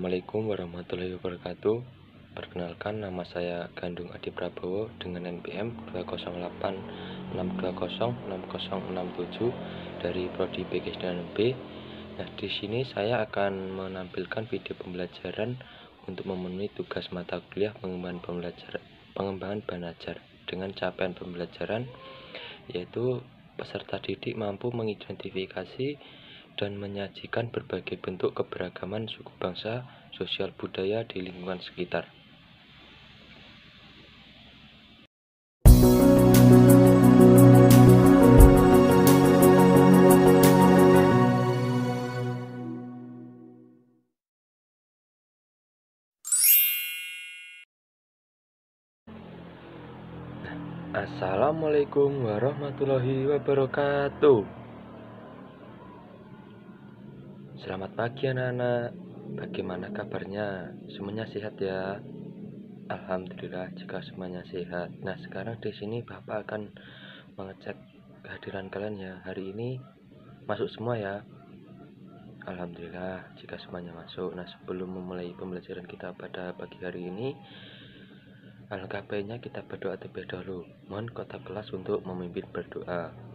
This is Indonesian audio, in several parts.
Assalamualaikum warahmatullahi wabarakatuh. Perkenalkan, nama saya Gandung Adi Prabowo dengan NPM 20862060667 dari Prodi B. Nah, di sini saya akan menampilkan video pembelajaran untuk memenuhi tugas mata kuliah pengembangan belajar dengan capaian pembelajaran, yaitu peserta didik mampu mengidentifikasi dan menyajikan berbagai bentuk keberagaman suku bangsa, sosial budaya di lingkungan sekitar. Assalamualaikum warahmatullahi wabarakatuh. Selamat pagi anak-anak, bagaimana kabarnya? Semuanya sehat ya? Alhamdulillah jika semuanya sehat. Nah, sekarang di sini Bapak akan mengecek kehadiran kalian ya. Hari ini masuk semua ya? Alhamdulillah jika semuanya masuk. Nah, sebelum memulai pembelajaran kita pada pagi hari ini, alangkah baiknya kita berdoa terlebih dahulu. Mohon kota kelas untuk memimpin berdoa.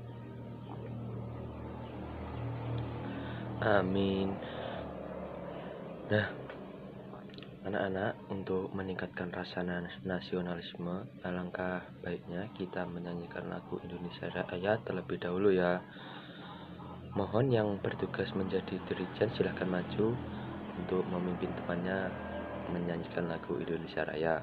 Amin. Nah, anak-anak, untuk meningkatkan rasa nasionalisme, alangkah baiknya kita menyanyikan lagu Indonesia Raya terlebih dahulu ya. Mohon yang bertugas menjadi dirijen silahkan maju untuk memimpin temannya menyanyikan lagu Indonesia Raya.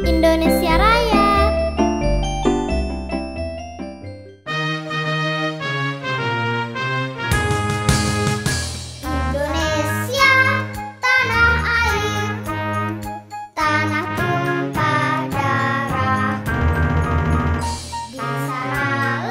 Indonesia Raya. Indonesia, tanah airku, tanah tumpah darahku. Di sana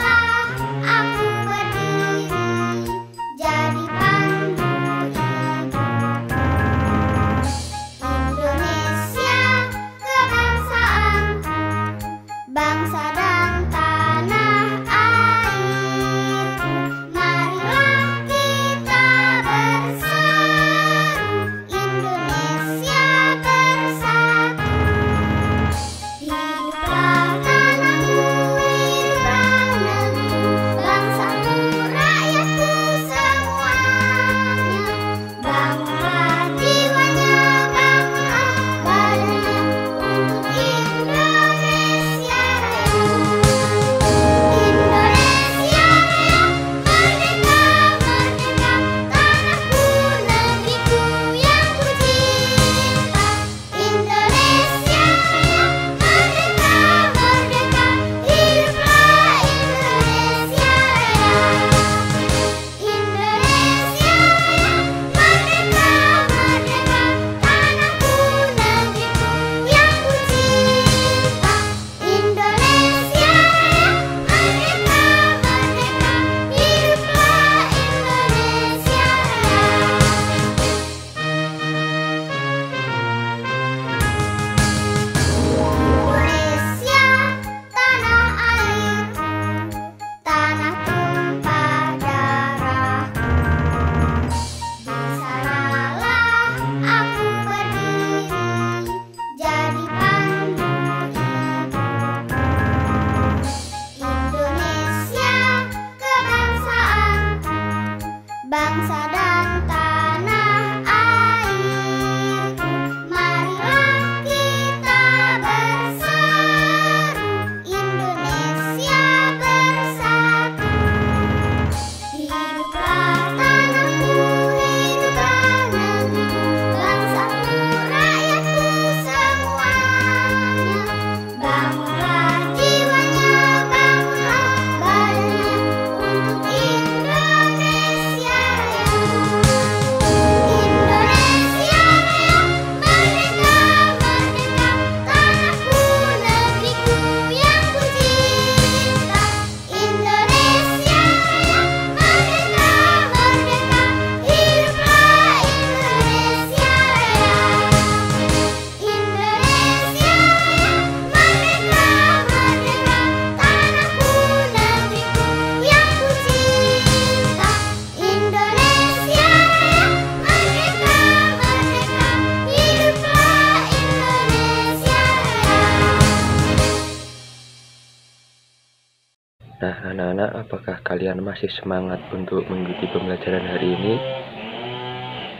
kalian masih semangat untuk mengikuti pembelajaran hari ini.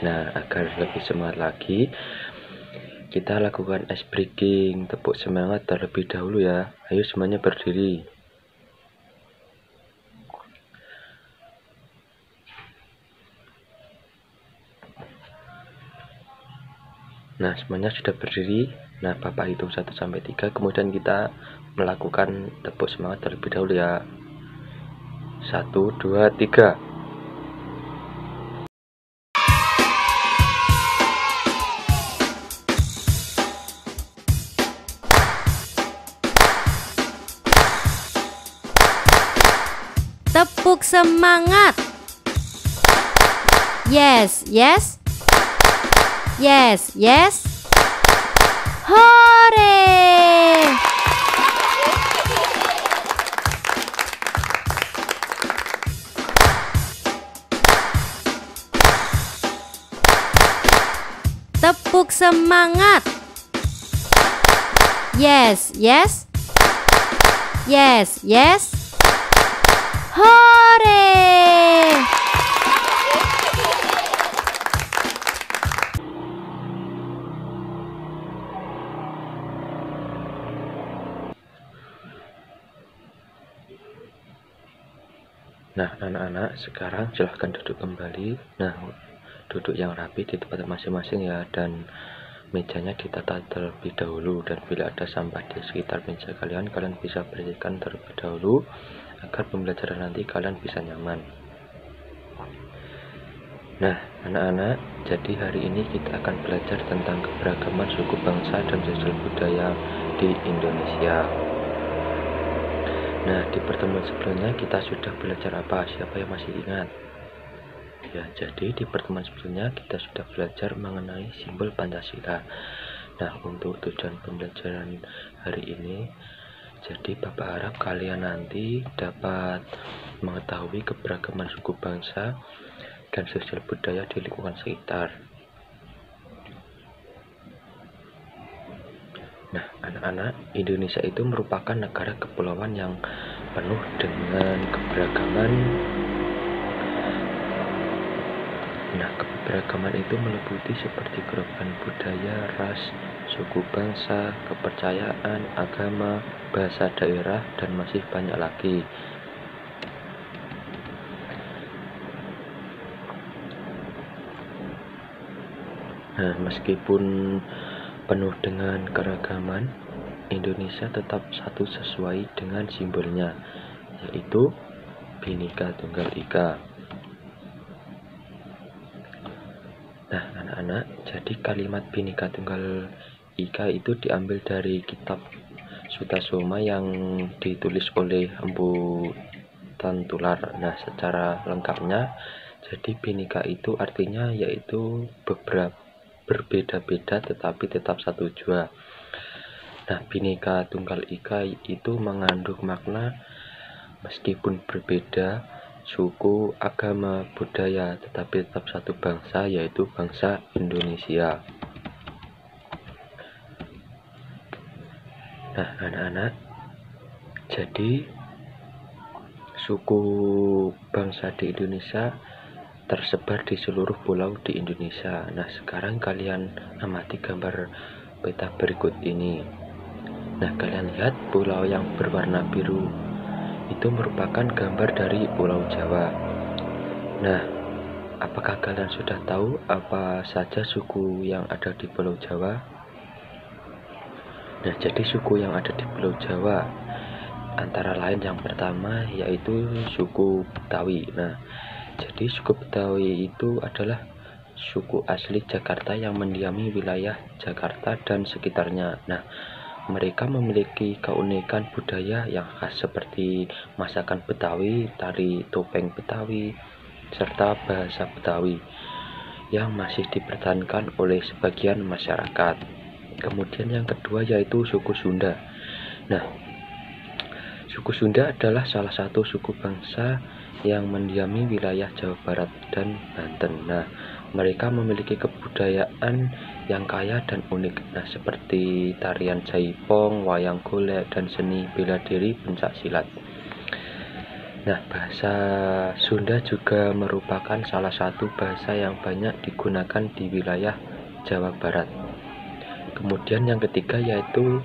Nah, agar lebih semangat lagi, kita lakukan ice breaking, tepuk semangat terlebih dahulu ya. Ayo semuanya berdiri. Nah, semuanya sudah berdiri. Nah, Bapak hitung 1-3, kemudian kita melakukan tepuk semangat terlebih dahulu ya. 1, 2, 3. Tepuk semangat. Yes, yes. Yes, yes. Hore! Tepuk semangat. Yes, yes. Yes, yes. Hore! Nah, anak-anak, sekarang silahkan duduk kembali. Nah, duduk yang rapi di tempat masing-masing ya, dan mejanya ditata terlebih dahulu. Dan bila ada sampah di sekitar meja kalian bisa bersihkan terlebih dahulu agar pembelajaran nanti kalian bisa nyaman. Nah, anak-anak, jadi hari ini kita akan belajar tentang keberagaman suku bangsa dan sosial budaya di Indonesia. Nah, di pertemuan sebelumnya kita sudah belajar apa? Siapa yang masih ingat? Ya, jadi di pertemuan sebelumnya kita sudah belajar mengenai simbol Pancasila. Nah, untuk tujuan pembelajaran hari ini, jadi Bapak harap kalian nanti dapat mengetahui keberagaman suku bangsa dan sosial budaya di lingkungan sekitar. Nah, anak-anak, Indonesia itu merupakan negara kepulauan yang penuh dengan keberagaman. Nah, keberagaman itu meliputi seperti keragaman budaya, ras, suku bangsa, kepercayaan, agama, bahasa daerah, dan masih banyak lagi. Nah, meskipun penuh dengan keragaman, Indonesia tetap satu sesuai dengan simbolnya, yaitu Bhinneka Tunggal Ika. Nah, anak-anak, jadi kalimat Bhinneka Tunggal Ika itu diambil dari kitab Sutasoma yang ditulis oleh Empu Tantular. Nah, secara lengkapnya, jadi Bhinneka itu artinya yaitu berbeda-beda tetapi tetap satu jua. Nah, Bhinneka Tunggal Ika itu mengandung makna meskipun berbeda suku, agama, budaya, tetapi tetap satu bangsa, yaitu bangsa Indonesia. Nah, anak-anak, jadi suku bangsa di Indonesia tersebar di seluruh pulau di Indonesia. Nah, sekarang kalian amati gambar peta berikut ini. Nah, kalian lihat pulau yang berwarna biru itu merupakan gambar dari Pulau Jawa. Nah, apakah kalian sudah tahu apa saja suku yang ada di Pulau Jawa? Nah, jadi suku yang ada di Pulau Jawa antara lain yang pertama yaitu suku Betawi. Nah, jadi suku Betawi itu adalah suku asli Jakarta yang mendiami wilayah Jakarta dan sekitarnya. Nah, mereka memiliki keunikan budaya yang khas seperti masakan Betawi, tari topeng Betawi, serta bahasa Betawi yang masih dipertahankan oleh sebagian masyarakat. Kemudian yang kedua yaitu suku Sunda. Nah, suku Sunda adalah salah satu suku bangsa yang mendiami wilayah Jawa Barat dan Banten. Nah, mereka memiliki kebudayaan yang kaya dan unik. Nah, seperti tarian jaipong, wayang golek, dan seni bela diri pencak silat. Nah, bahasa Sunda juga merupakan salah satu bahasa yang banyak digunakan di wilayah Jawa Barat. Kemudian yang ketiga yaitu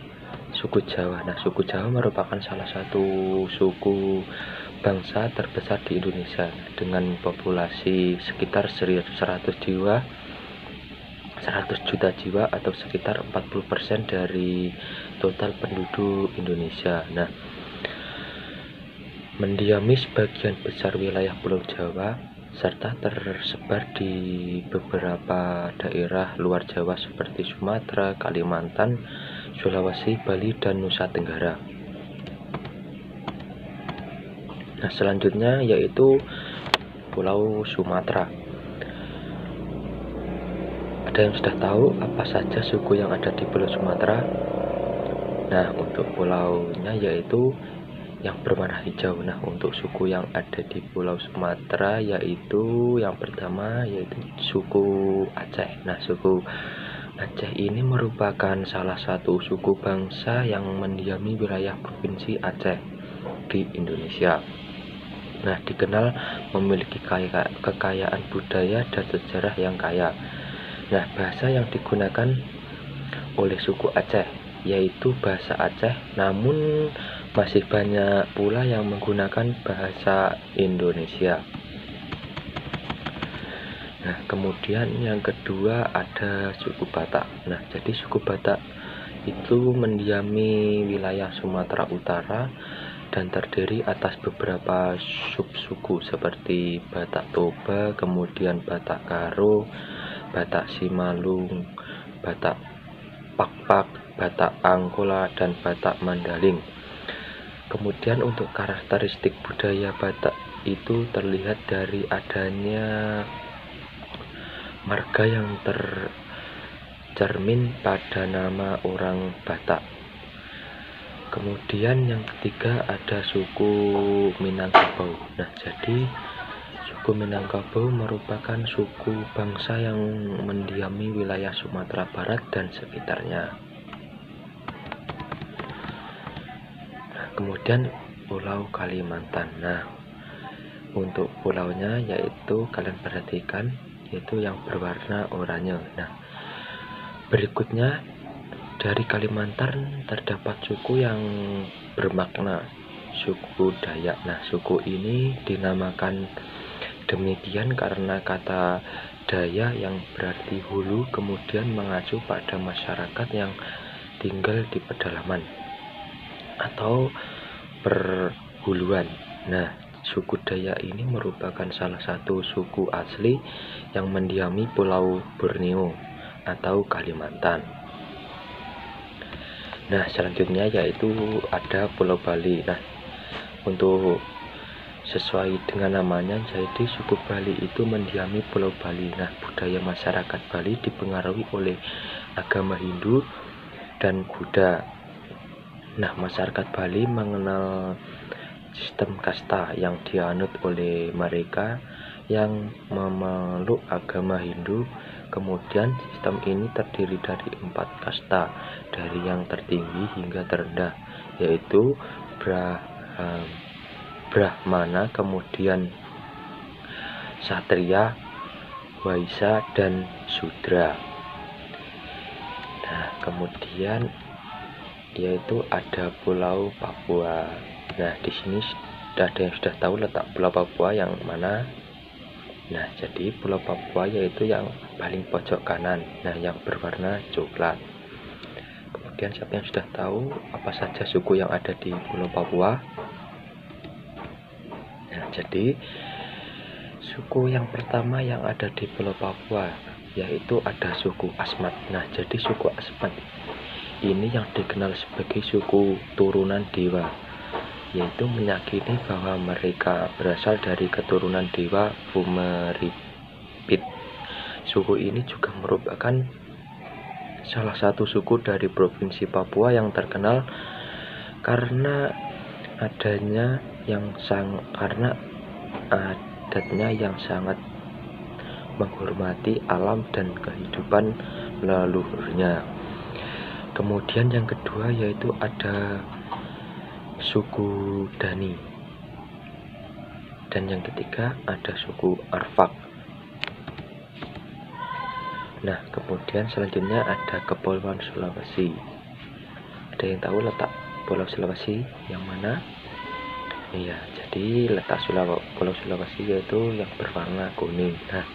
suku Jawa. Nah, suku Jawa merupakan salah satu suku bangsa terbesar di Indonesia dengan populasi sekitar 100 juta jiwa atau sekitar 40% dari total penduduk Indonesia. Nah, mendiami sebagian besar wilayah Pulau Jawa serta tersebar di beberapa daerah luar Jawa seperti Sumatera, Kalimantan, Sulawesi, Bali, dan Nusa Tenggara. Nah, selanjutnya yaitu Pulau Sumatera. Ada yang sudah tahu apa saja suku yang ada di Pulau Sumatera? Nah, untuk pulaunya yaitu yang berwarna hijau. Nah, untuk suku yang ada di Pulau Sumatera yaitu yang pertama yaitu suku Aceh. Nah, suku Aceh ini merupakan salah satu suku bangsa yang mendiami wilayah Provinsi Aceh di Indonesia. Nah, dikenal memiliki kekayaan budaya dan sejarah yang kaya. Nah, bahasa yang digunakan oleh suku Aceh yaitu bahasa Aceh, namun masih banyak pula yang menggunakan bahasa Indonesia. Nah, kemudian yang kedua ada suku Batak. Nah, jadi suku Batak itu mendiami wilayah Sumatera Utara dan terdiri atas beberapa subsuku seperti Batak Toba, kemudian Batak Karo, Batak Simalung, Batak Pakpak, Batak Angkola, dan Batak Mandaling. Kemudian untuk karakteristik budaya Batak itu terlihat dari adanya marga yang tercermin pada nama orang Batak. Kemudian yang ketiga ada suku Minangkabau. Nah, jadi suku Minangkabau merupakan suku bangsa yang mendiami wilayah Sumatera Barat dan sekitarnya. Kemudian Pulau Kalimantan. Nah, untuk pulaunya yaitu kalian perhatikan yaitu yang berwarna oranye. Nah, berikutnya dari Kalimantan terdapat suku yang bermakna suku Dayak. Nah, suku ini dinamakan demikian karena kata Daya yang berarti hulu kemudian mengacu pada masyarakat yang tinggal di pedalaman atau perhuluan. Nah, suku Dayak ini merupakan salah satu suku asli yang mendiami Pulau Borneo atau Kalimantan. Nah, selanjutnya yaitu ada Pulau Bali. Nah, untuk sesuai dengan namanya, jadi suku Bali itu mendiami Pulau Bali. Nah, budaya masyarakat Bali dipengaruhi oleh agama Hindu dan Buddha. Nah, masyarakat Bali mengenal sistem kasta yang dianut oleh mereka yang memeluk agama Hindu. Kemudian sistem ini terdiri dari 4 kasta, dari yang tertinggi hingga terendah, yaitu Brahmana, kemudian Satria, Waisya, dan Sudra. Nah, kemudian yaitu ada Pulau Papua. Nah, di sini ada yang sudah tahu letak Pulau Papua yang mana? Nah, jadi Pulau Papua yaitu yang paling pojok kanan, nah yang berwarna coklat. Kemudian siapa yang sudah tahu apa saja suku yang ada di Pulau Papua? Nah, jadi suku yang pertama yang ada di Pulau Papua yaitu ada suku Asmat. Nah, jadi suku Asmat ini yang dikenal sebagai suku turunan dewa, yaitu meyakini bahwa mereka berasal dari keturunan dewa Fumeripit. Suku ini juga merupakan salah satu suku dari Provinsi Papua yang terkenal karena adatnya yang sangat menghormati alam dan kehidupan leluhurnya. Kemudian yang kedua yaitu ada suku Dani. Dan yang ketiga ada suku Arfak. Nah, kemudian selanjutnya ada Kepulauan Sulawesi. Ada yang tahu letak Pulau Sulawesi yang mana? Iya, jadi letak Pulau Sulawesi yaitu yang berwarna kuning. Nah,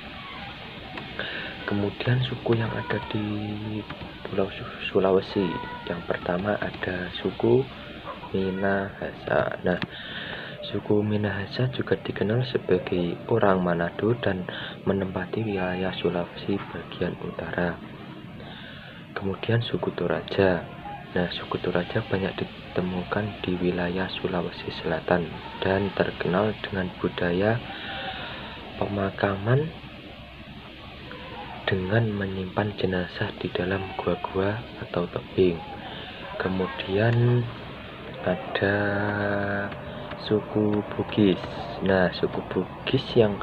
kemudian suku yang ada di Pulau Sulawesi, yang pertama ada suku Minahasa. Nah, suku Minahasa juga dikenal sebagai orang Manado dan menempati wilayah Sulawesi bagian utara. Kemudian suku Toraja. Nah, suku Toraja banyak ditemukan di wilayah Sulawesi Selatan dan terkenal dengan budaya pemakaman dengan menyimpan jenazah di dalam gua-gua atau tebing. Kemudian ada suku Bugis. Nah, suku Bugis yang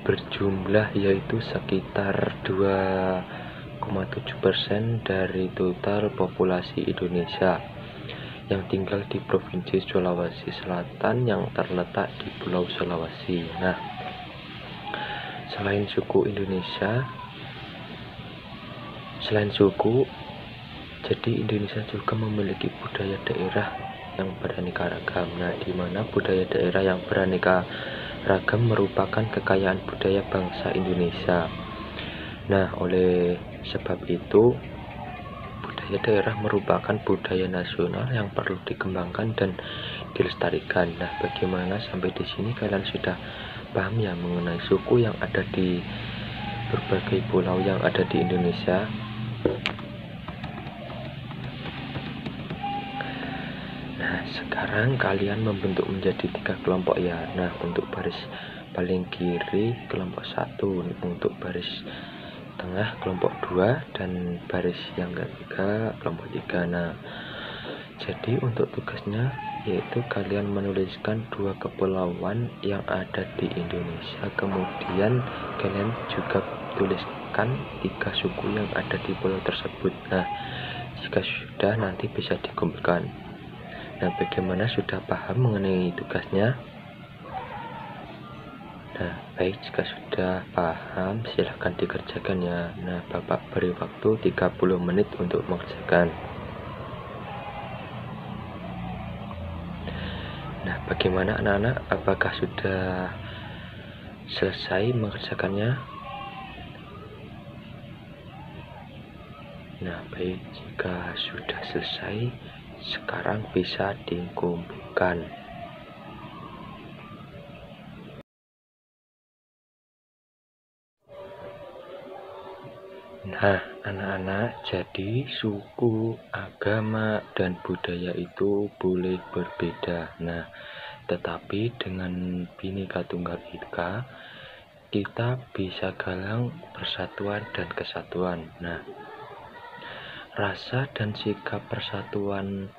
berjumlah yaitu sekitar 2,7% dari total populasi Indonesia yang tinggal di Provinsi Sulawesi Selatan yang terletak di Pulau Sulawesi. Nah, selain suku, jadi Indonesia juga memiliki budaya daerah yang beraneka ragam. Nah, di mana budaya daerah yang beraneka ragam merupakan kekayaan budaya bangsa Indonesia. Nah, oleh sebab itu, budaya daerah merupakan budaya nasional yang perlu dikembangkan dan dilestarikan. Nah, bagaimana sampai di sini kalian sudah paham ya mengenai suku yang ada di berbagai pulau yang ada di Indonesia? Nah, sekarang kalian membentuk menjadi 3 kelompok ya. Nah, untuk baris paling kiri kelompok 1, untuk baris tengah kelompok 2, dan baris yang ketiga kelompok 3. Nah, jadi untuk tugasnya yaitu kalian menuliskan 2 kepulauan yang ada di Indonesia. Kemudian kalian juga tuliskan 3 suku yang ada di pulau tersebut. Nah, jika sudah nanti bisa dikumpulkan. Nah, bagaimana, sudah paham mengenai tugasnya? Nah, baik, jika sudah paham silahkan dikerjakan ya. Nah, Bapak beri waktu 30 menit untuk mengerjakan. Nah, bagaimana anak-anak? Apakah sudah selesai mengerjakannya? Nah, baik, jika sudah selesai, sekarang bisa dikumpulkan. Nah, anak-anak, jadi suku, agama, dan budaya itu boleh berbeda. Nah, tetapi dengan Bhinneka Tunggal Ika, kita bisa galang persatuan dan kesatuan. Nah, rasa dan sikap persatuan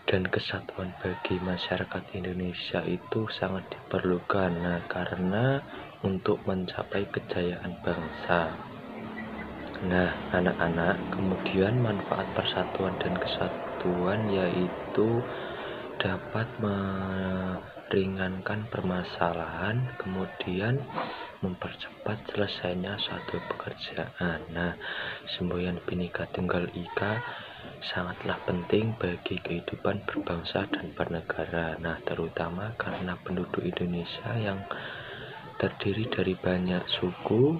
dan kesatuan bagi masyarakat Indonesia itu sangat diperlukan. Nah, karena untuk mencapai kejayaan bangsa. Nah, anak-anak, kemudian manfaat persatuan dan kesatuan yaitu dapat meringankan permasalahan, kemudian mempercepat selesainya suatu pekerjaan. Nah, semboyan Bhinneka Tunggal Ika sangatlah penting bagi kehidupan berbangsa dan bernegara. Nah, terutama karena penduduk Indonesia yang terdiri dari banyak suku,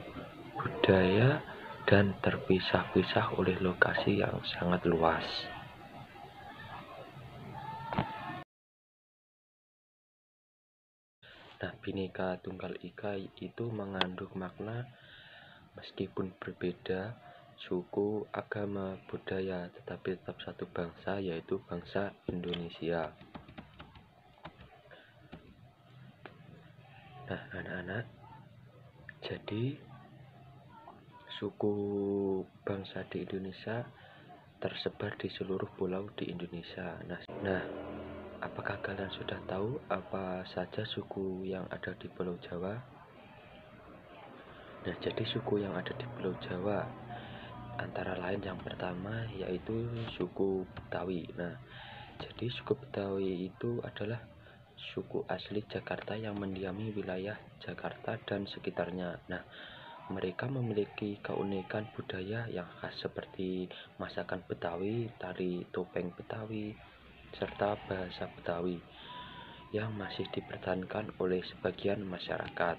budaya, dan terpisah-pisah oleh lokasi yang sangat luas. Nah, Bhinneka Tunggal Ika itu mengandung makna meskipun berbeda suku, agama, budaya, tetapi tetap satu bangsa, yaitu bangsa Indonesia. Nah, anak-anak, jadi suku bangsa di Indonesia tersebar di seluruh pulau di Indonesia. Nah, apakah kalian sudah tahu apa saja suku yang ada di Pulau Jawa? Nah, jadi suku yang ada di Pulau Jawa antara lain yang pertama yaitu suku Betawi. Nah, jadi suku Betawi itu adalah suku asli Jakarta yang mendiami wilayah Jakarta dan sekitarnya. Nah, mereka memiliki keunikan budaya yang khas seperti masakan Betawi, tari topeng Betawi, serta bahasa Betawi yang masih dipertahankan oleh sebagian masyarakat.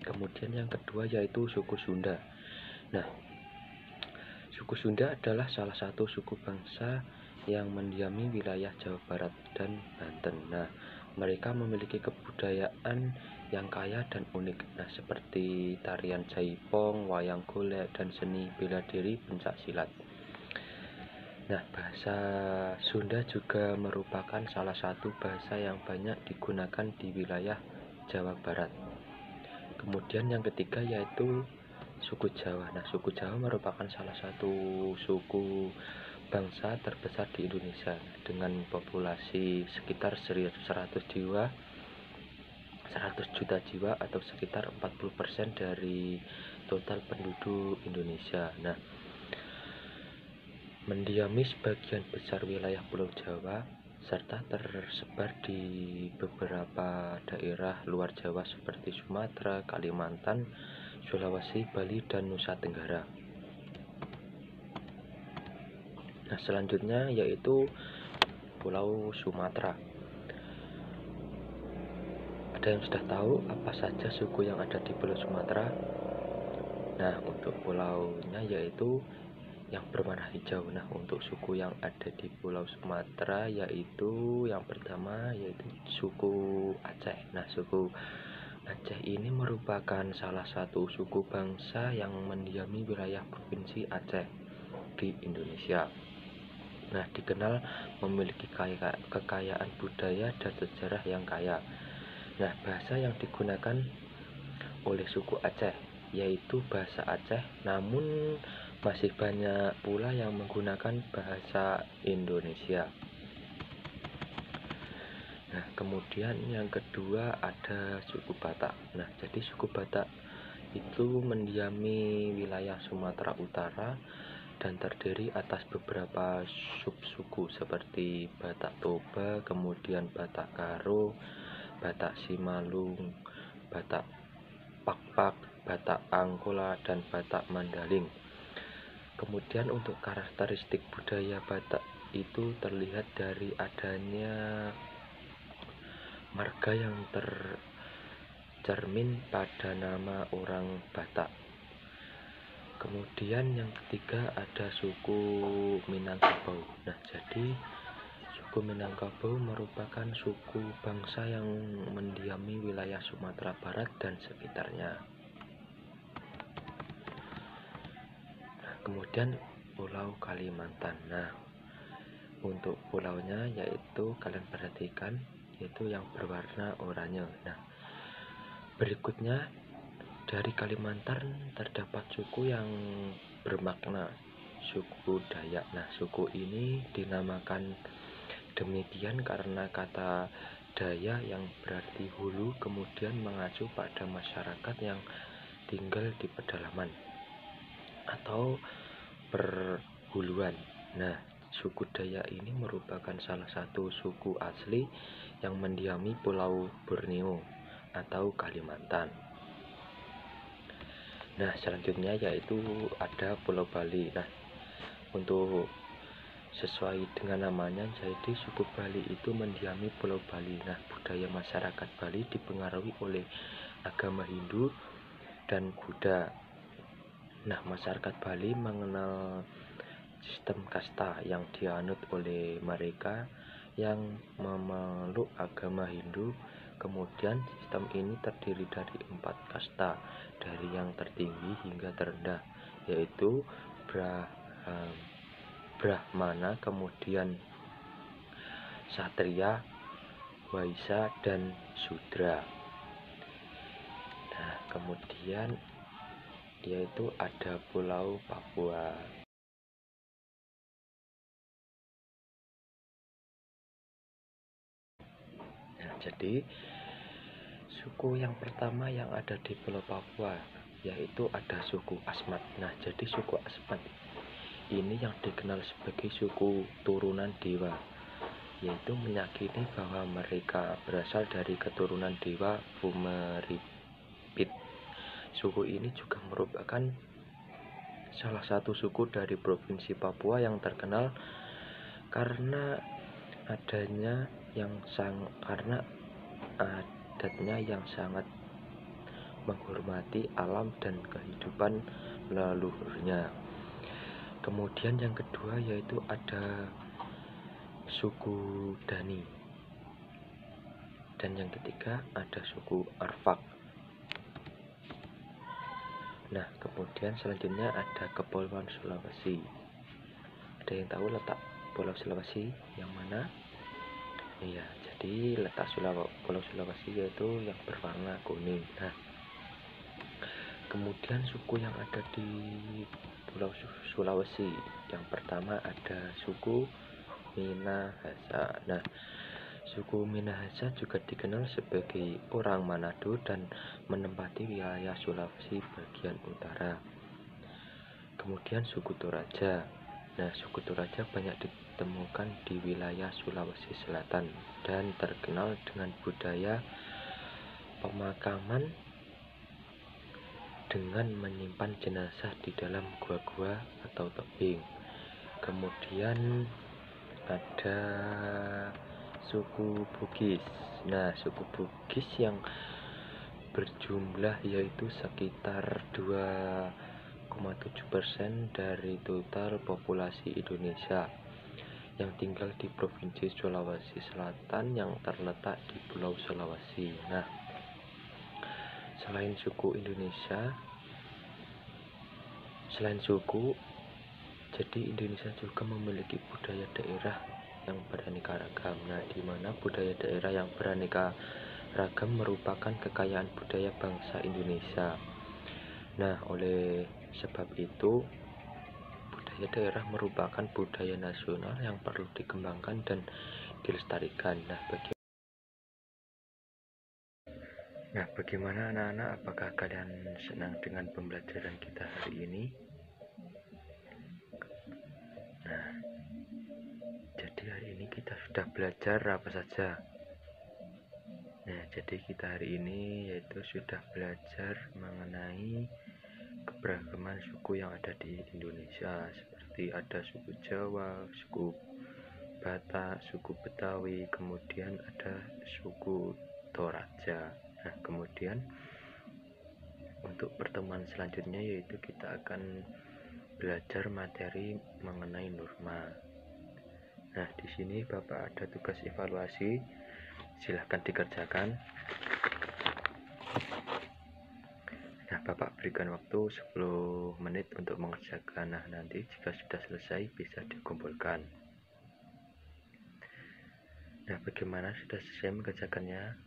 Kemudian yang kedua yaitu suku Sunda. Nah, suku Sunda adalah salah satu suku bangsa yang mendiami wilayah Jawa Barat dan Banten. Nah, mereka memiliki kebudayaan yang kaya dan unik. Nah, seperti tarian jaipong, wayang golek, dan seni bela diri pencak silat. Nah, bahasa Sunda juga merupakan salah satu bahasa yang banyak digunakan di wilayah Jawa Barat. Kemudian yang ketiga yaitu suku Jawa. Nah, suku Jawa merupakan salah satu suku bangsa terbesar di Indonesia dengan populasi sekitar 100 juta jiwa atau sekitar 40% dari total penduduk Indonesia. Nah, mendiami sebagian besar wilayah Pulau Jawa serta tersebar di beberapa daerah luar Jawa seperti Sumatera, Kalimantan, Sulawesi, Bali, dan Nusa Tenggara. Nah, selanjutnya yaitu Pulau Sumatera. Ada yang sudah tahu apa saja suku yang ada di Pulau Sumatera? Nah, untuk pulaunya yaitu yang berwarna hijau. Nah, untuk suku yang ada di Pulau Sumatera yaitu yang pertama yaitu suku Aceh. Nah, suku Aceh ini merupakan salah satu suku bangsa yang mendiami wilayah Provinsi Aceh di Indonesia. Nah, dikenal memiliki kekayaan budaya dan sejarah yang kaya. Nah, bahasa yang digunakan oleh suku Aceh yaitu bahasa Aceh, namun masih banyak pula yang menggunakan bahasa Indonesia. Nah, kemudian yang kedua ada suku Batak. Nah, jadi suku Batak itu mendiami wilayah Sumatera Utara dan terdiri atas beberapa subsuku seperti Batak Toba, kemudian Batak Karo, Batak Simalung, Batak Pakpak, Batak Angkola, dan Batak Mandaling. Kemudian untuk karakteristik budaya Batak itu terlihat dari adanya marga yang tercermin pada nama orang Batak. Kemudian yang ketiga ada suku Minangkabau. Nah, jadi suku Minangkabau merupakan suku bangsa yang mendiami wilayah Sumatera Barat dan sekitarnya. Nah, kemudian Pulau Kalimantan. Nah, untuk pulaunya yaitu kalian perhatikan yaitu yang berwarna oranye. Nah, berikutnya dari Kalimantan terdapat suku yang bermakna suku Dayak. Nah, suku ini dinamakan demikian karena kata Daya yang berarti hulu kemudian mengacu pada masyarakat yang tinggal di pedalaman atau perhuluan. Nah, suku Dayak ini merupakan salah satu suku asli yang mendiami Pulau Borneo atau Kalimantan. Nah, selanjutnya yaitu ada Pulau Bali. Nah, untuk sesuai dengan namanya, jadi suku Bali itu mendiami Pulau Bali. Nah, budaya masyarakat Bali dipengaruhi oleh agama Hindu dan Buddha. Nah, masyarakat Bali mengenal sistem kasta yang dianut oleh mereka yang memeluk agama Hindu. Kemudian sistem ini terdiri dari 4 kasta, dari yang tertinggi hingga terendah, yaitu Brahmana, kemudian Satria, Waisya, dan Sudra. Nah, kemudian yaitu ada Pulau Papua. Nah, jadi suku yang pertama yang ada di Pulau Papua yaitu ada suku Asmat. Nah, jadi suku Asmat ini yang dikenal sebagai suku turunan dewa. yaitu meyakini bahwa mereka berasal dari keturunan dewa Fumeripit. Suku ini juga merupakan salah satu suku dari Provinsi Papua yang terkenal karena adatnya yang sangat menghormati alam dan kehidupan leluhurnya. Kemudian yang kedua yaitu ada suku Dani, dan yang ketiga ada suku Arfak. Nah, kemudian selanjutnya ada Kepulauan Sulawesi. Ada yang tahu letak Pulau Sulawesi yang mana? Iya, jadi letak Pulau Sulawesi yaitu yang berwarna kuning. Nah, kemudian suku yang ada di Pulau Sulawesi, yang pertama ada suku Minahasa. Nah, suku Minahasa juga dikenal sebagai orang Manado dan menempati wilayah Sulawesi bagian utara. Kemudian suku Toraja. Nah, suku Toraja banyak ditemukan di wilayah Sulawesi Selatan dan terkenal dengan budaya pemakaman dengan menyimpan jenazah di dalam gua-gua atau tebing. Kemudian ada suku Bugis. Nah, suku Bugis yang berjumlah yaitu sekitar 2,7% dari total populasi Indonesia yang tinggal di Provinsi Sulawesi Selatan yang terletak di Pulau Sulawesi. Nah, selain suku, jadi Indonesia juga memiliki budaya daerah yang beraneka ragam. Nah, di mana budaya daerah yang beraneka ragam merupakan kekayaan budaya bangsa Indonesia. Nah, oleh sebab itu budaya daerah merupakan budaya nasional yang perlu dikembangkan dan dilestarikan. Nah, bagaimana anak-anak? Apakah kalian senang dengan pembelajaran kita hari ini? Nah, jadi hari ini kita sudah belajar apa saja? Nah, jadi kita hari ini yaitu sudah belajar mengenai keberagaman suku yang ada di Indonesia, seperti ada suku Jawa, suku Batak, suku Betawi, kemudian ada suku Toraja. Nah, kemudian untuk pertemuan selanjutnya yaitu kita akan belajar materi mengenai norma. Nah, di sini Bapak ada tugas evaluasi, silahkan dikerjakan. Nah, Bapak berikan waktu 10 menit untuk mengerjakan. Nah, nanti jika sudah selesai bisa dikumpulkan. Nah, bagaimana, sudah selesai mengerjakannya?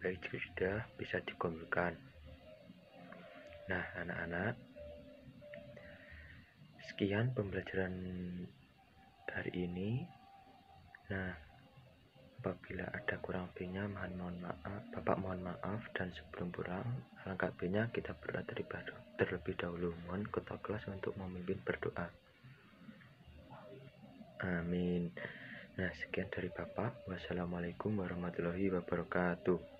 Baik, jika sudah bisa dikumpulkan. Nah, anak-anak, sekian pembelajaran hari ini. Nah, apabila ada kurang lebihnya Bapak mohon maaf, dan sebelum pulang alangkah baiknya kita berdoa terlebih dahulu. Mohon ketua kelas untuk memimpin berdoa. Amin. Nah, sekian dari Bapak. Wassalamualaikum warahmatullahi wabarakatuh.